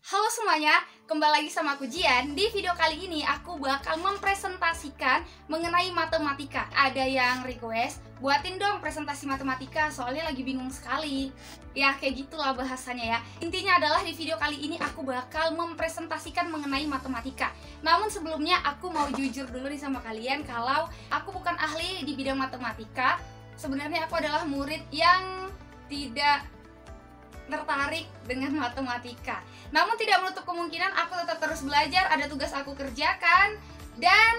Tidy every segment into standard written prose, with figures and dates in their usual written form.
Halo semuanya, kembali lagi sama aku Jian. Di video kali ini aku bakal mempresentasikan mengenai matematika. Ada yang request, buatin dong presentasi matematika, soalnya lagi bingung sekali. Ya kayak gitulah bahasanya ya. Intinya adalah di video kali ini aku bakal mempresentasikan mengenai matematika. Namun sebelumnya aku mau jujur dulu nih sama kalian kalau aku bukan ahli di bidang matematika. Sebenarnya aku adalah murid yang tidak tertarik dengan matematika. Namun tidak menutup kemungkinan aku tetap terus belajar, ada tugas aku kerjakan, dan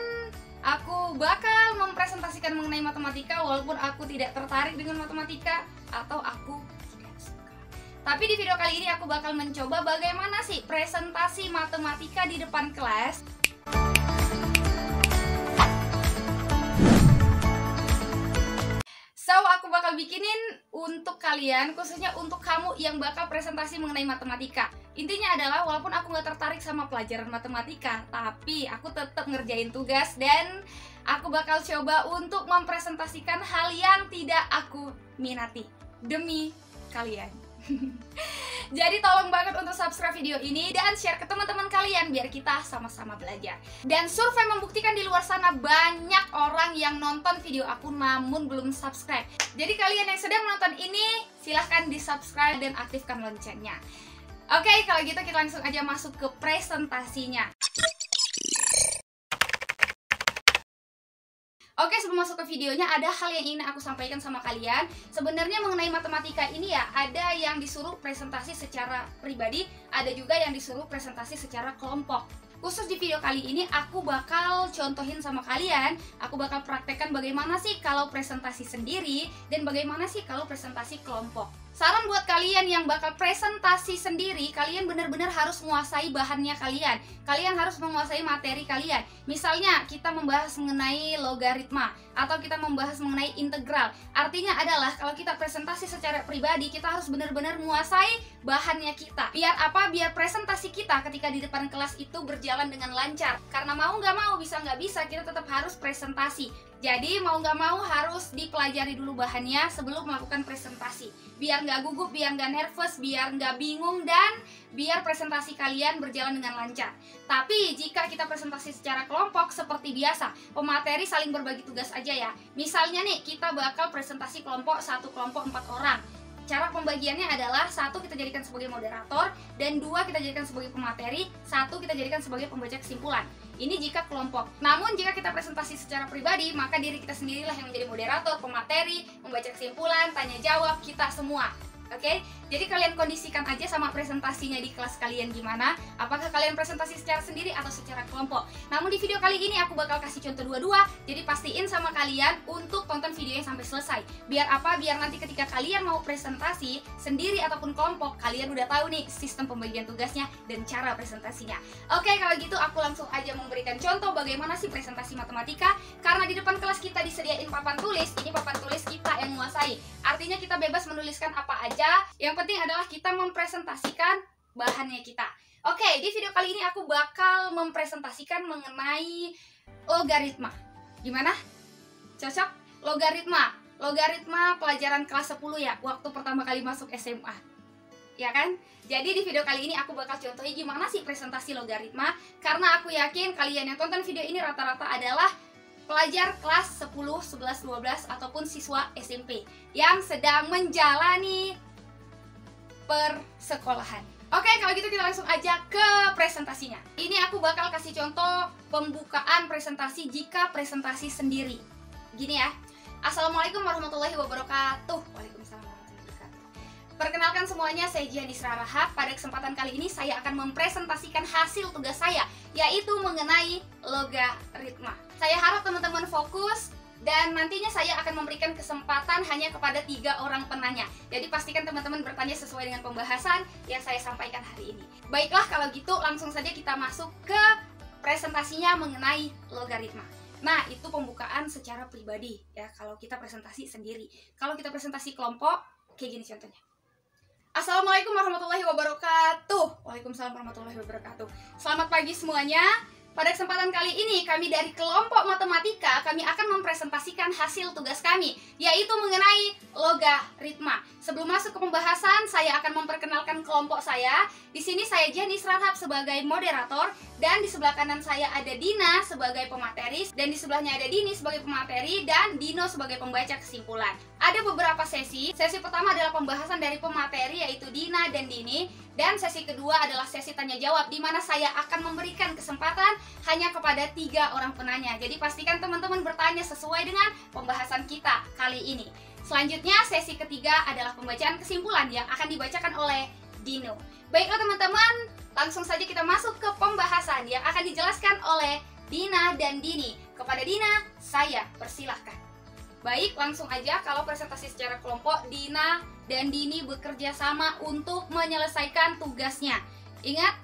aku bakal mempresentasikan mengenai matematika walaupun aku tidak tertarik dengan matematika atau aku tidak suka. Tapi di video kali ini aku bakal mencoba bagaimana sih presentasi matematika di depan kelas. So, aku bakal bikinin untuk kalian, khususnya untuk kamu yang bakal presentasi mengenai matematika. Intinya adalah, walaupun aku gak tertarik sama pelajaran matematika, tapi aku tetap ngerjain tugas dan aku bakal coba untuk mempresentasikan hal yang tidak aku minati demi kalian. Jadi tolong banget untuk subscribe video ini dan share ke teman-teman kalian biar kita sama-sama belajar. Dan survei membuktikan di luar sana banyak orang yang nonton video aku namun belum subscribe. Jadi kalian yang sedang menonton ini silahkan di subscribe dan aktifkan loncengnya. Oke, kalau gitu kita langsung aja masuk ke presentasinya. Oke, sebelum masuk ke videonya, ada hal yang ingin aku sampaikan sama kalian. Sebenarnya mengenai matematika ini ya, ada yang disuruh presentasi secara pribadi, ada juga yang disuruh presentasi secara kelompok. Khusus di video kali ini, aku bakal contohin sama kalian, aku bakal praktekkan bagaimana sih kalau presentasi sendiri, dan bagaimana sih kalau presentasi kelompok. Saran buat kalian yang bakal presentasi sendiri, kalian benar-benar harus menguasai bahannya kalian. Kalian harus menguasai materi kalian. Misalnya, kita membahas mengenai logaritma, atau kita membahas mengenai integral. Artinya adalah, kalau kita presentasi secara pribadi, kita harus benar-benar menguasai bahannya kita. Biar apa? Biar presentasi kita ketika di depan kelas itu berjalan dengan lancar. Karena mau nggak mau, bisa nggak bisa, kita tetap harus presentasi. Jadi mau nggak mau harus dipelajari dulu bahannya sebelum melakukan presentasi. Biar nggak gugup, biar nggak nervous, biar nggak bingung, dan biar presentasi kalian berjalan dengan lancar. Tapi jika kita presentasi secara kelompok seperti biasa, pemateri saling berbagi tugas aja ya. Misalnya nih, kita bakal presentasi kelompok, satu kelompok 4 orang. Cara pembagiannya adalah, satu kita jadikan sebagai moderator, dan dua kita jadikan sebagai pemateri, satu kita jadikan sebagai pembaca kesimpulan. Ini jika kelompok. Namun jika kita presentasi secara pribadi, maka diri kita sendirilah yang menjadi moderator, pemateri, membaca kesimpulan, tanya jawab, kita semua. Oke, jadi kalian kondisikan aja sama presentasinya di kelas kalian gimana. Apakah kalian presentasi secara sendiri atau secara kelompok. Namun di video kali ini aku bakal kasih contoh dua-dua. Jadi pastiin sama kalian untuk tonton videonya sampai selesai. Biar apa? Biar nanti ketika kalian mau presentasi sendiri ataupun kelompok, kalian udah tahu nih sistem pembagian tugasnya dan cara presentasinya. Oke, kalau gitu aku langsung aja memberikan contoh bagaimana sih presentasi matematika. Karena di depan kelas kita disediain papan tulis. Ini papan tulis kita yang menguasai. Artinya kita bebas menuliskan apa aja. Yang penting adalah kita mempresentasikan bahannya kita. Oke, di video kali ini aku bakal mempresentasikan mengenai logaritma. Gimana? Cocok? Logaritma. Logaritma pelajaran kelas 10 ya, waktu pertama kali masuk SMA. Ya kan? Jadi di video kali ini aku bakal contohin gimana sih presentasi logaritma. Karena aku yakin kalian yang tonton video ini rata-rata adalah pelajar kelas 10, 11, 12 ataupun siswa SMP yang sedang menjalani persekolahan. Oke, kalau gitu kita langsung aja ke presentasinya. Ini aku bakal kasih contoh pembukaan presentasi jika presentasi sendiri. Gini ya. Assalamualaikum warahmatullahi wabarakatuh. Waalaikumsalam warahmatullahi wabarakatuh. Perkenalkan semuanya, saya Jian Isra Rahab. Pada kesempatan kali ini saya akan mempresentasikan hasil tugas saya, yaitu mengenai logaritma. Saya harap teman-teman fokus, dan nantinya saya akan memberikan kesempatan hanya kepada 3 orang penanya. Jadi pastikan teman-teman bertanya sesuai dengan pembahasan yang saya sampaikan hari ini. Baiklah, kalau gitu langsung saja kita masuk ke presentasinya mengenai logaritma. Nah, itu pembukaan secara pribadi ya, kalau kita presentasi sendiri. Kalau kita presentasi kelompok, kayak gini contohnya. Assalamualaikum warahmatullahi wabarakatuh. Waalaikumsalam warahmatullahi wabarakatuh. Selamat pagi semuanya. Pada kesempatan kali ini, kami dari kelompok matematika, kami akan mempresentasikan hasil tugas kami, yaitu mengenai logaritma. Sebelum masuk ke pembahasan, saya akan memperkenalkan kelompok saya. Di sini saya Jenny Sranhab sebagai moderator, dan di sebelah kanan saya ada Dina sebagai pemateri, dan di sebelahnya ada Dini sebagai pemateri, dan Dino sebagai pembaca kesimpulan. Ada beberapa sesi. Sesi pertama adalah pembahasan dari pemateri, yaitu Dina dan Dini, dan sesi kedua adalah sesi tanya jawab, di mana saya akan memberikan kesempatan hanya kepada 3 orang penanya. Jadi pastikan teman-teman bertanya sesuai dengan pembahasan kita kali ini. Selanjutnya sesi ketiga adalah pembacaan kesimpulan yang akan dibacakan oleh Dino. Baiklah teman-teman, langsung saja kita masuk ke pembahasan yang akan dijelaskan oleh Dina dan Dini. Kepada Dina, saya persilahkan. Baik, langsung aja. Kalau presentasi secara kelompok, Dina dan Dini bekerja sama untuk menyelesaikan tugasnya. Ingat,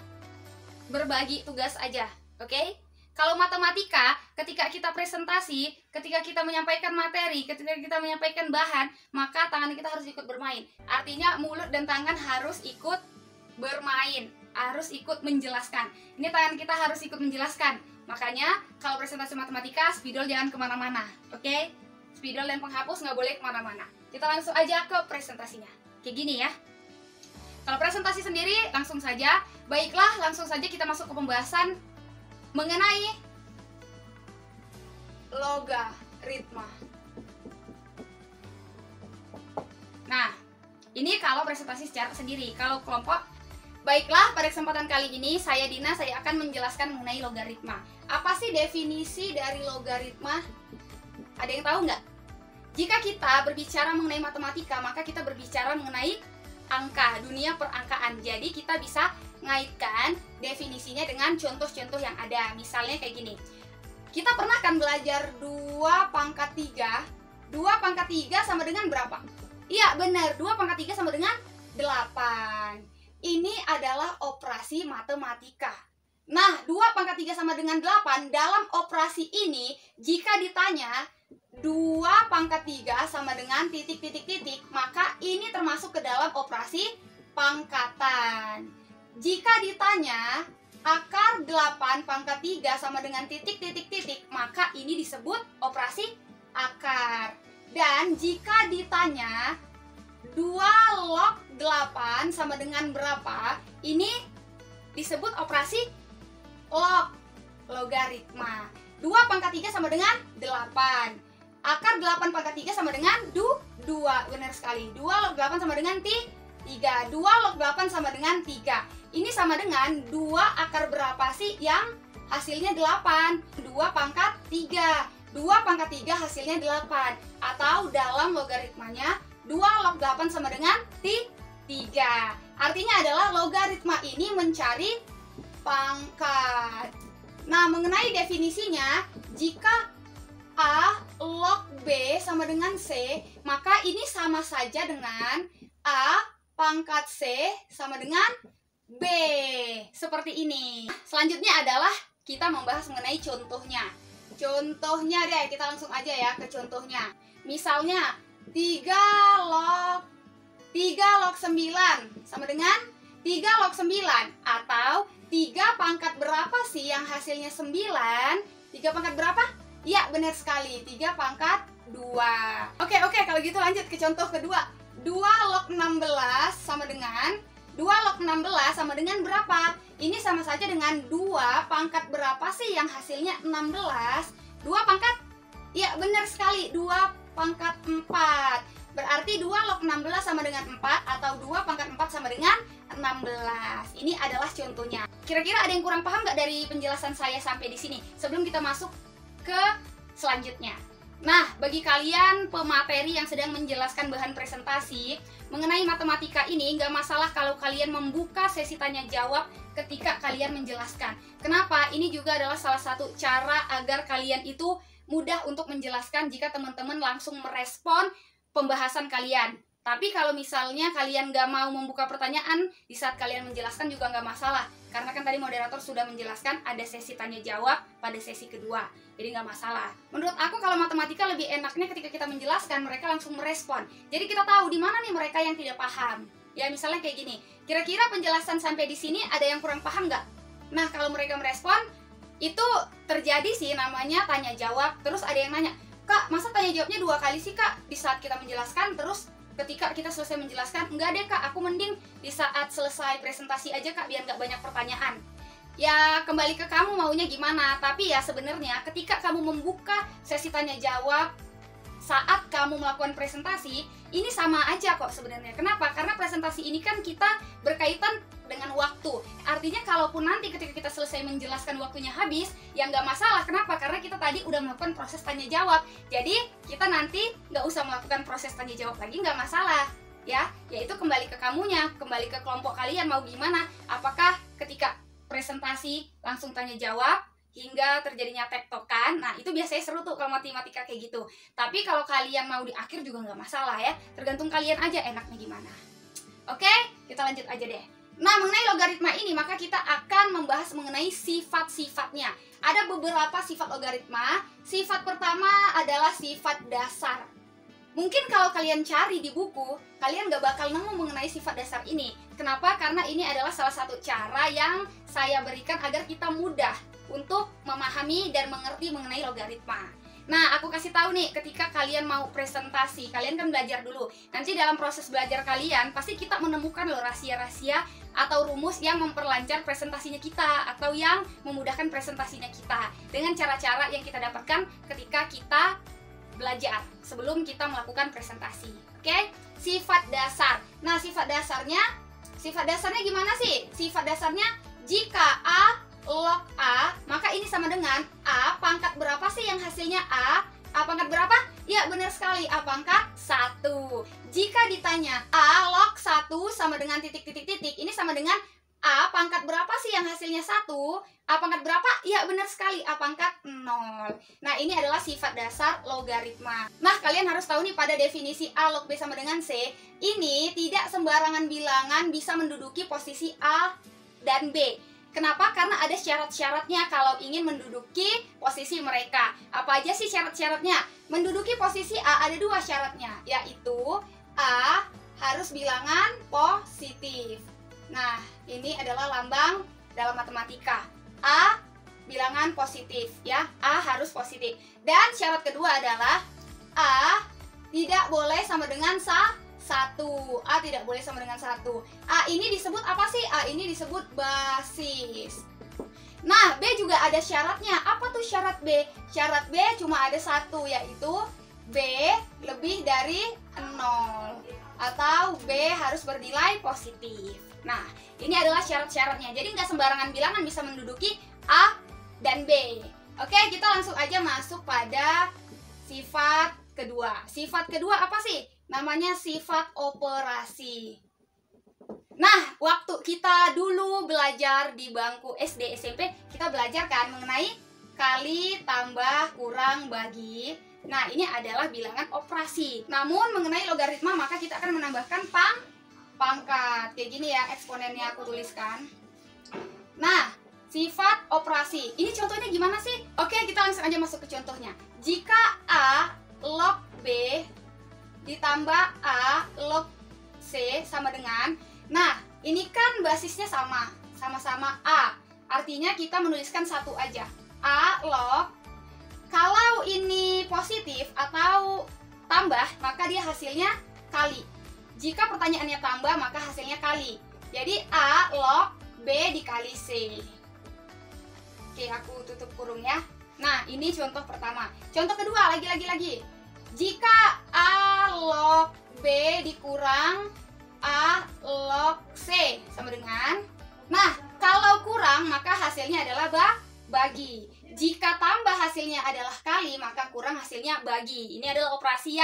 berbagi tugas aja, oke? Kalau matematika, ketika kita presentasi, ketika kita menyampaikan materi, ketika kita menyampaikan bahan, maka tangan kita harus ikut bermain. Artinya mulut dan tangan harus ikut bermain, harus ikut menjelaskan. Ini tangan kita harus ikut menjelaskan. Makanya, kalau presentasi matematika, spidol jangan kemana-mana, oke? Spidol dan penghapus nggak boleh kemana-mana. Kita langsung aja ke presentasinya. Kayak gini ya. Kalau presentasi sendiri, langsung saja. Baiklah, langsung saja kita masuk ke pembahasan mengenai logaritma. Nah, ini kalau presentasi secara sendiri. Kalau kelompok, baiklah, pada kesempatan kali ini saya Dina, saya akan menjelaskan mengenai logaritma. Apa sih definisi dari logaritma? Ada yang tahu nggak? Jika kita berbicara mengenai matematika, maka kita berbicara mengenai angka, dunia perangkaan. Jadi kita bisa ngaitkan definisinya dengan contoh-contoh yang ada. Misalnya kayak gini. Kita pernah kan belajar 2 pangkat 3. 2 pangkat 3 sama dengan berapa? Iya benar, 2 pangkat 3 sama dengan 8. Ini adalah operasi matematika. Nah, 2 pangkat 3 sama dengan 8, dalam operasi ini, jika ditanya 2 pangkat 3 sama dengan titik-titik-titik, maka ini termasuk ke dalam operasi pangkatan. Jika ditanya akar 8 pangkat 3 sama dengan titik-titik-titik, maka ini disebut operasi akar. Dan jika ditanya 2 log 8 sama dengan berapa, ini disebut operasi logaritma. 2 pangkat 3 sama dengan 8. Akar 8 pangkat 3 sama dengan 2. Benar sekali. 2 log 8 sama dengan 3. 2 log 8 sama dengan 3. Ini sama dengan 2 akar berapa sih yang hasilnya 8? 2 pangkat 3. 2 pangkat 3 hasilnya 8. Atau dalam logaritmanya 2 log 8 sama dengan 3. Artinya adalah logaritma ini mencari pangkat. Nah, mengenai definisinya, jika A log B sama dengan C, maka ini sama saja dengan A pangkat C sama dengan B. Seperti ini. Selanjutnya adalah kita membahas mengenai contohnya. Contohnya deh, kita langsung aja ya ke contohnya. Misalnya 3 log 9 sama dengan 3 log 9, atau 3 pangkat berapa sih yang hasilnya 9? 3 pangkat berapa? Ya, benar sekali, 3 pangkat 2. Oke, kalau gitu lanjut ke contoh kedua. 2 log 16 sama dengan 2 log 16 sama dengan berapa? Ini sama saja dengan 2 pangkat berapa sih yang hasilnya 16? 2 pangkat? Ya, benar sekali, 2 pangkat 4. Berarti 2 log 16 sama dengan 4, atau 2 pangkat 4 sama dengan 16. Ini adalah contohnya. Kira-kira ada yang kurang paham nggak dari penjelasan saya sampai di sini? Sebelum kita masuk ke selanjutnya. Nah, bagi kalian pemateri yang sedang menjelaskan bahan presentasi mengenai matematika ini, nggak masalah kalau kalian membuka sesi tanya jawab ketika kalian menjelaskan. Kenapa? Ini juga adalah salah satu cara agar kalian itu mudah untuk menjelaskan jika teman-teman langsung merespon pembahasan kalian. Tapi kalau misalnya kalian nggak mau membuka pertanyaan di saat kalian menjelaskan juga nggak masalah. Karena kan tadi moderator sudah menjelaskan ada sesi tanya jawab pada sesi kedua. Jadi nggak masalah. Menurut aku kalau matematika lebih enaknya ketika kita menjelaskan mereka langsung merespon. Jadi kita tahu di mana nih mereka yang tidak paham. Ya misalnya kayak gini. Kira-kira penjelasan sampai di sini ada yang kurang paham nggak? Nah kalau mereka merespon, itu terjadi sih namanya tanya jawab. Terus ada yang nanya, Kak, masa tanya jawabnya 2 kali sih Kak? Di saat kita menjelaskan, terus ketika kita selesai menjelaskan, enggak deh Kak, aku mending di saat selesai presentasi aja Kak, biar nggak banyak pertanyaan. Ya kembali ke kamu maunya gimana. Tapi ya sebenarnya ketika kamu membuka sesi tanya jawab saat kamu melakukan presentasi, ini sama aja kok sebenarnya. Kenapa? Karena presentasi ini kan kita berkaitan dengan waktu. Artinya kalaupun nanti ketika kita selesai menjelaskan waktunya habis, ya nggak masalah. Kenapa? Karena kita tadi udah melakukan proses tanya jawab. Jadi kita nanti nggak usah melakukan proses tanya jawab lagi, nggak masalah. Ya, yaitu kembali ke kamunya, kembali ke kelompok kalian mau gimana. Apakah ketika presentasi langsung tanya jawab hingga terjadinya tektokan, nah itu biasanya seru tuh kalau matematika kayak gitu. Tapi kalau kalian mau di akhir juga nggak masalah ya, tergantung kalian aja enaknya gimana. Oke, kita lanjut aja deh. Nah, mengenai logaritma ini maka kita akan membahas mengenai sifat-sifatnya. Ada beberapa sifat logaritma. Sifat pertama adalah sifat dasar. Mungkin kalau kalian cari di buku, kalian gak bakal nemu mengenai sifat dasar ini. Kenapa? Karena ini adalah salah satu cara yang saya berikan agar kita mudah untuk memahami dan mengerti mengenai logaritma. Nah, aku kasih tahu nih, ketika kalian mau presentasi, kalian kan belajar dulu. Nanti dalam proses belajar kalian, pasti kita menemukan loh rahasia-rahasia atau rumus yang memperlancar presentasinya kita, atau yang memudahkan presentasinya kita, dengan cara-cara yang kita dapatkan ketika kita belajar sebelum kita melakukan presentasi. Oke? Sifat dasar. Nah, sifat dasarnya gimana sih? Sifat dasarnya, jika A log A, maka ini sama dengan A pangkat berapa sih yang hasilnya A? A pangkat berapa? Ya, benar sekali, A pangkat 1. Jika ditanya A log 1 sama dengan titik-titik-titik, ini sama dengan A pangkat berapa sih yang hasilnya 1? A pangkat berapa? Ya, benar sekali, A pangkat 0. Nah, ini adalah sifat dasar logaritma. Nah, kalian harus tahu nih, pada definisi A log B sama dengan C, ini tidak sembarangan bilangan bisa menduduki posisi A dan B. Kenapa? Karena ada syarat-syaratnya kalau ingin menduduki posisi mereka. Apa aja sih syarat-syaratnya? Menduduki posisi A ada 2 syaratnya, yaitu A harus bilangan positif. Nah, ini adalah lambang dalam matematika. A bilangan positif ya, A harus positif. Dan syarat kedua adalah A tidak boleh sama dengan 1. A tidak boleh sama dengan 1. A ini disebut apa sih? A ini disebut basis. Nah, B juga ada syaratnya. Apa tuh syarat B? Syarat B cuma ada 1, yaitu B lebih dari 0, atau B harus bernilai positif. Nah, ini adalah syarat-syaratnya. Jadi nggak sembarangan bilangan bisa menduduki A dan B. Oke, kita langsung aja masuk pada sifat kedua. Sifat kedua apa sih? Namanya sifat operasi. Nah, waktu kita dulu belajar di bangku SD, SMP, kita belajar kan mengenai kali, tambah, kurang, bagi. Nah, ini adalah bilangan operasi. Namun, mengenai logaritma, maka kita akan menambahkan pangkat. Kayak gini ya, eksponennya aku tuliskan. Nah, sifat operasi. Ini contohnya gimana sih? Oke, kita langsung aja masuk ke contohnya. Jika A log B ditambah A log C sama dengan, nah ini kan basisnya sama-sama A, artinya kita menuliskan 1 aja, A log. Kalau ini positif atau tambah, maka dia hasilnya kali. Jika pertanyaannya tambah, maka hasilnya kali. Jadi A log B dikali C. Oke, aku tutup kurung ya. Nah, ini contoh pertama. Contoh kedua, lagi. Jika A log B dikurang A log C sama dengan, nah kalau kurang maka hasilnya adalah bagi. Jika tambah hasilnya adalah kali, maka kurang hasilnya bagi. Ini adalah operasi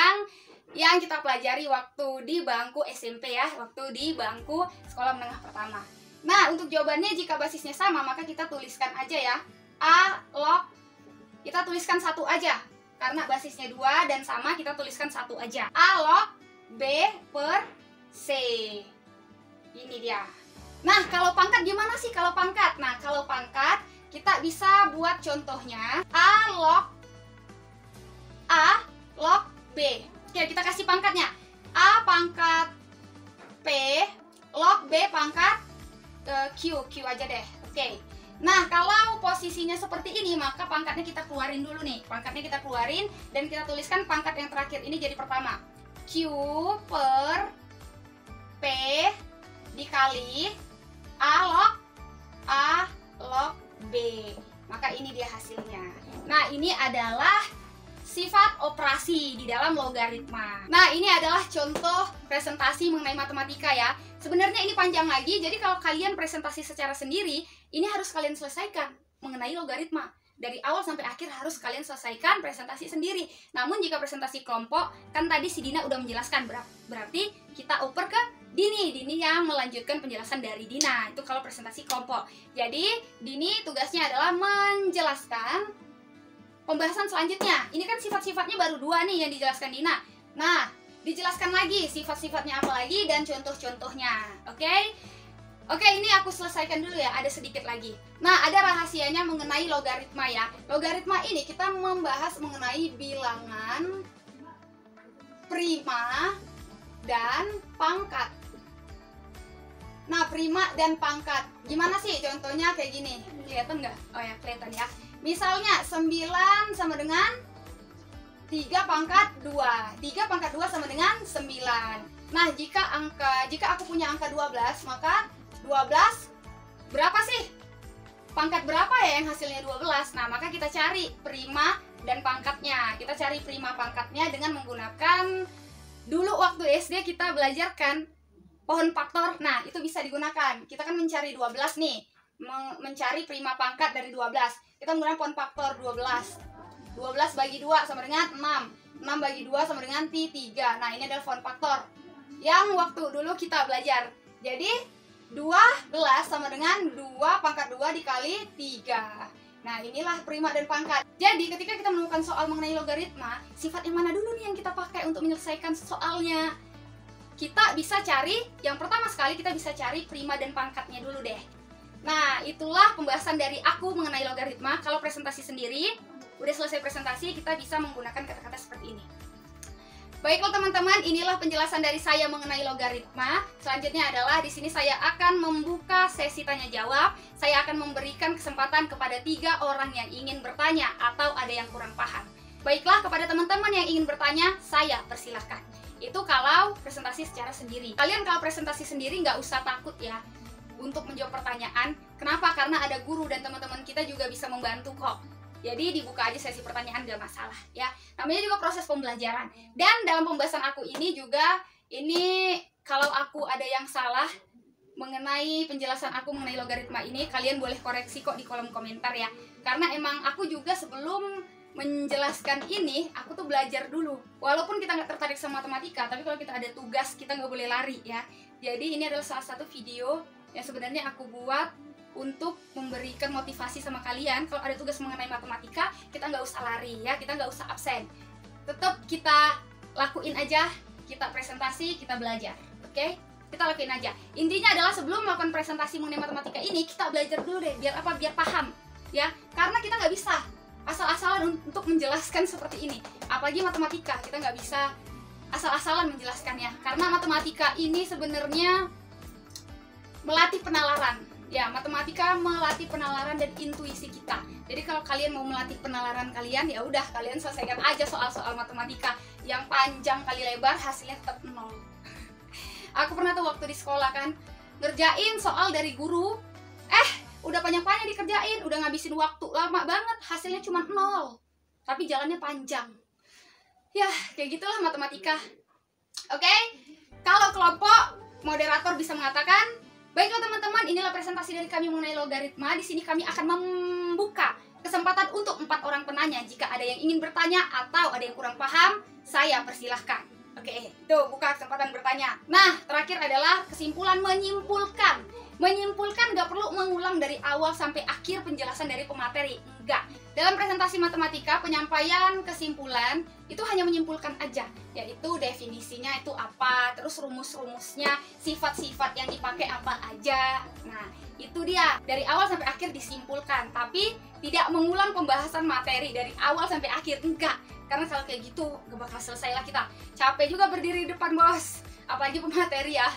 yang kita pelajari waktu di bangku SMP ya, waktu di bangku sekolah menengah pertama. Nah, untuk jawabannya jika basisnya sama, maka kita tuliskan aja ya, A log, kita tuliskan 1 aja. Karena basisnya 2 dan sama, kita tuliskan 1 aja. A log B per C. Ini dia. Nah, kalau pangkat gimana sih kalau pangkat? Nah, kalau pangkat kita bisa buat contohnya A log B. Oke, kita kasih pangkatnya. A pangkat P log B pangkat Q aja deh. Oke. Nah, kalau posisinya seperti ini, maka pangkatnya kita keluarin dulu nih. Pangkatnya kita keluarin dan kita tuliskan pangkat yang terakhir ini jadi pertama. Q per P dikali A log B. Maka ini dia hasilnya. Nah, ini adalah sifat operasi di dalam logaritma. Nah, ini adalah contoh presentasi mengenai matematika ya. Sebenarnya ini panjang lagi, jadi kalau kalian presentasi secara sendiri, ini harus kalian selesaikan mengenai logaritma. Dari awal sampai akhir harus kalian selesaikan presentasi sendiri. Namun jika presentasi kelompok, kan tadi si Dina udah menjelaskan, berarti kita oper ke Dini yang melanjutkan penjelasan dari Dina. Itu kalau presentasi kelompok. Jadi, Dini tugasnya adalah menjelaskan pembahasan selanjutnya. Ini kan sifat-sifatnya baru 2 nih yang dijelaskan Dina. Nah, dijelaskan lagi sifat-sifatnya apa lagi dan contoh-contohnya. Oke? Oke, ini aku selesaikan dulu ya, ada sedikit lagi. Nah, ada rahasianya mengenai logaritma ya. Logaritma ini kita membahas mengenai bilangan, prima, dan pangkat. Nah, prima dan pangkat. Gimana sih contohnya kayak gini? Kelihatan nggak? Oh ya, kelihatan ya. Misalnya 9 sama dengan 3 pangkat 2. 3 pangkat 2 sama dengan 9. Nah, jika aku punya angka 12, maka 12 berapa sih? Pangkat berapa ya yang hasilnya 12? Nah, maka kita cari prima dan pangkatnya. Kita cari prima pangkatnya dengan menggunakan, dulu waktu SD kita belajarkan pohon faktor. Nah, itu bisa digunakan. Kita kan mencari 12 nih. Mencari prima pangkat dari 12. Kita menggunakan pohon faktor 12. 12 bagi 2 sama dengan 6. 6 bagi 2 sama dengan 3. Nah, ini adalah pohon faktor yang waktu dulu kita belajar. Jadi, 12 sama dengan 2 pangkat 2 dikali 3. Nah, inilah prima dan pangkat. Jadi, ketika kita menemukan soal mengenai logaritma, sifat yang mana dulu nih yang kita pakai untuk menyelesaikan soalnya? Kita bisa cari, yang pertama sekali kita bisa cari prima dan pangkatnya dulu deh. Nah, itulah pembahasan dari aku mengenai logaritma. Kalau presentasi sendiri, udah selesai presentasi, kita bisa menggunakan kata-kata seperti ini. Baiklah teman-teman, inilah penjelasan dari saya mengenai logaritma. Selanjutnya adalah di sini saya akan membuka sesi tanya jawab. Saya akan memberikan kesempatan kepada 3 orang yang ingin bertanya atau ada yang kurang paham. Baiklah, kepada teman-teman yang ingin bertanya, saya persilahkan. Itu kalau presentasi secara sendiri. Kalian kalau presentasi sendiri nggak usah takut ya untuk menjawab pertanyaan. Kenapa? Karena ada guru dan teman-teman kita juga bisa membantu kok. Jadi dibuka aja sesi pertanyaan, gak masalah ya. Namanya juga proses pembelajaran. Dan dalam pembahasan aku ini juga, ini kalau aku ada yang salah mengenai penjelasan aku mengenai logaritma ini, kalian boleh koreksi kok di kolom komentar ya. Karena emang aku juga sebelum menjelaskan ini, aku tuh belajar dulu. Walaupun kita nggak tertarik sama matematika, tapi kalau kita ada tugas, kita nggak boleh lari ya. Jadi ini adalah salah satu video yang sebenarnya aku buat untuk memberikan motivasi sama kalian. Kalau ada tugas mengenai matematika, kita nggak usah lari ya, kita nggak usah absen. Tetap kita lakuin aja, kita presentasi, kita belajar, oke? Kita lakuin aja. Intinya adalah sebelum melakukan presentasi mengenai matematika ini, kita belajar dulu deh, biar apa? Biar paham ya. Karena kita nggak bisa asal-asalan untuk menjelaskan seperti ini. Apalagi matematika, kita nggak bisa asal-asalan menjelaskannya. Karena matematika ini sebenarnya melatih penalaran. Ya, matematika melatih penalaran dan intuisi kita. Jadi kalau kalian mau melatih penalaran kalian, ya udah kalian selesaikan aja soal-soal matematika yang panjang kali lebar, hasilnya tetap 0. Aku pernah tuh waktu di sekolah kan, ngerjain soal dari guru, udah panjang-panjang dikerjain, udah ngabisin waktu lama banget, hasilnya cuma 0. Tapi jalannya panjang. Ya, kayak gitulah matematika. Oke? Kalau kelompok, moderator bisa mengatakan, baiklah teman-teman, inilah presentasi dari kami mengenai logaritma. Di sini kami akan membuka kesempatan untuk 4 orang penanya. Jika ada yang ingin bertanya atau ada yang kurang paham, saya persilahkan. Oke, tuh buka kesempatan bertanya. Nah, terakhir adalah kesimpulan menyimpulkan. Menyimpulkan gak perlu mengulang dari awal sampai akhir penjelasan dari pemateri. Enggak. Dalam presentasi matematika, penyampaian kesimpulan itu hanya menyimpulkan aja, yaitu definisinya itu apa, terus rumus-rumusnya, sifat-sifat yang dipakai apa aja. Nah, itu dia. Dari awal sampai akhir disimpulkan, tapi tidak mengulang pembahasan materi dari awal sampai akhir. Enggak. Karena kalau kayak gitu, gak bakal selesai lah kita. Capek juga berdiri di depan, bos. Apalagi pemateri ya.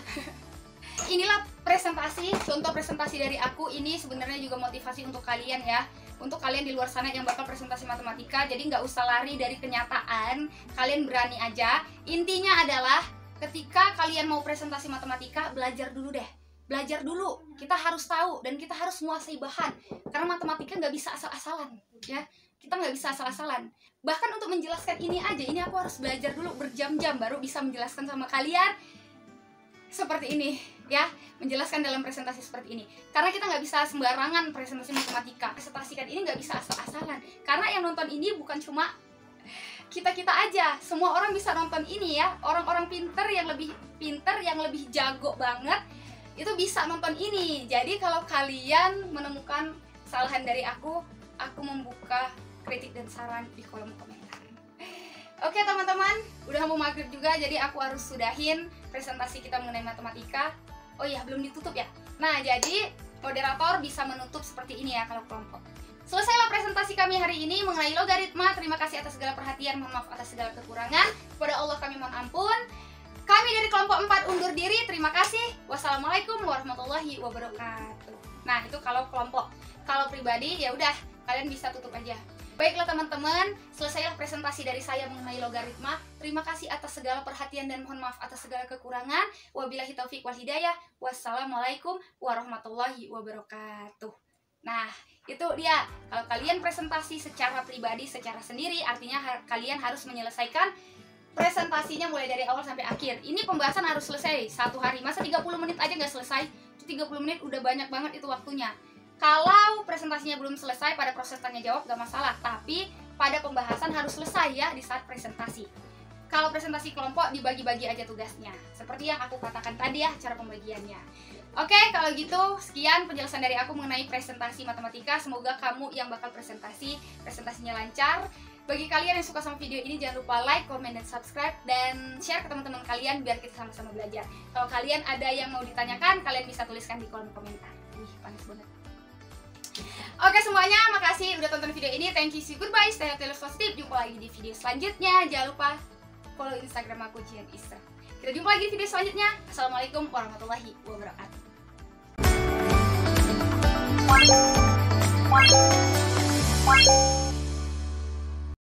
Inilah presentasi, contoh presentasi dari aku ini sebenarnya juga motivasi untuk kalian ya, untuk kalian di luar sana yang bakal presentasi matematika. Jadi nggak usah lari dari kenyataan, kalian berani aja. Intinya adalah ketika kalian mau presentasi matematika, belajar dulu deh, belajar dulu. Kita harus tahu dan kita harus menguasai bahan, karena matematika nggak bisa asal-asalan ya, kita nggak bisa asal-asalan. Bahkan untuk menjelaskan ini aja, ini aku harus belajar dulu berjam-jam baru bisa menjelaskan sama kalian seperti ini ya, menjelaskan dalam presentasi seperti ini. Karena kita nggak bisa sembarangan presentasi matematika, presentasikan ini nggak bisa asal-asalan, karena yang nonton ini bukan cuma kita-kita aja, semua orang bisa nonton ini ya. Orang-orang pinter yang lebih jago banget itu bisa nonton ini. Jadi kalau kalian menemukan kesalahan dari aku membuka kritik dan saran di kolom komentar. Oke teman-teman, udah mau maghrib juga, jadi aku harus sudahin presentasi kita mengenai matematika. Oh iya, belum ditutup ya. Nah, jadi moderator bisa menutup seperti ini ya kalau kelompok. Selesailah presentasi kami hari ini mengenai logaritma. Terima kasih atas segala perhatian, mohon maaf atas segala kekurangan. Kepada Allah kami mohon ampun. Kami dari kelompok 4 undur diri. Terima kasih. Wassalamualaikum warahmatullahi wabarakatuh. Nah, itu kalau kelompok. Kalau pribadi ya udah, kalian bisa tutup aja. Baiklah teman-teman, selesailah presentasi dari saya mengenai logaritma. Terima kasih atas segala perhatian dan mohon maaf atas segala kekurangan. Wabillahi taufik wal hidayah. Wassalamualaikum warahmatullahi wabarakatuh. Nah, itu dia. Kalau kalian presentasi secara pribadi, secara sendiri, artinya kalian harus menyelesaikan presentasinya mulai dari awal sampai akhir. Ini pembahasan harus selesai 1 hari. Masa 30 menit aja nggak selesai? 30 menit udah banyak banget itu waktunya. Kalau presentasinya belum selesai pada proses tanya jawab gak masalah, tapi pada pembahasan harus selesai ya di saat presentasi. Kalau presentasi kelompok dibagi-bagi aja tugasnya, seperti yang aku katakan tadi ya cara pembagiannya. Oke, kalau gitu sekian penjelasan dari aku mengenai presentasi matematika. Semoga kamu yang bakal presentasinya lancar. Bagi kalian yang suka sama video ini, jangan lupa like, comment, dan subscribe, dan share ke teman-teman kalian biar kita sama-sama belajar. Kalau kalian ada yang mau ditanyakan, kalian bisa tuliskan di kolom komentar. Wih, panas banget. Oke semuanya, makasih udah tonton video ini. Thank you, see you, goodbye, stay healthy, positive. Jumpa lagi di video selanjutnya. Jangan lupa follow Instagram aku, Jian Isra. Kita jumpa lagi di video selanjutnya. Assalamualaikum warahmatullahi wabarakatuh.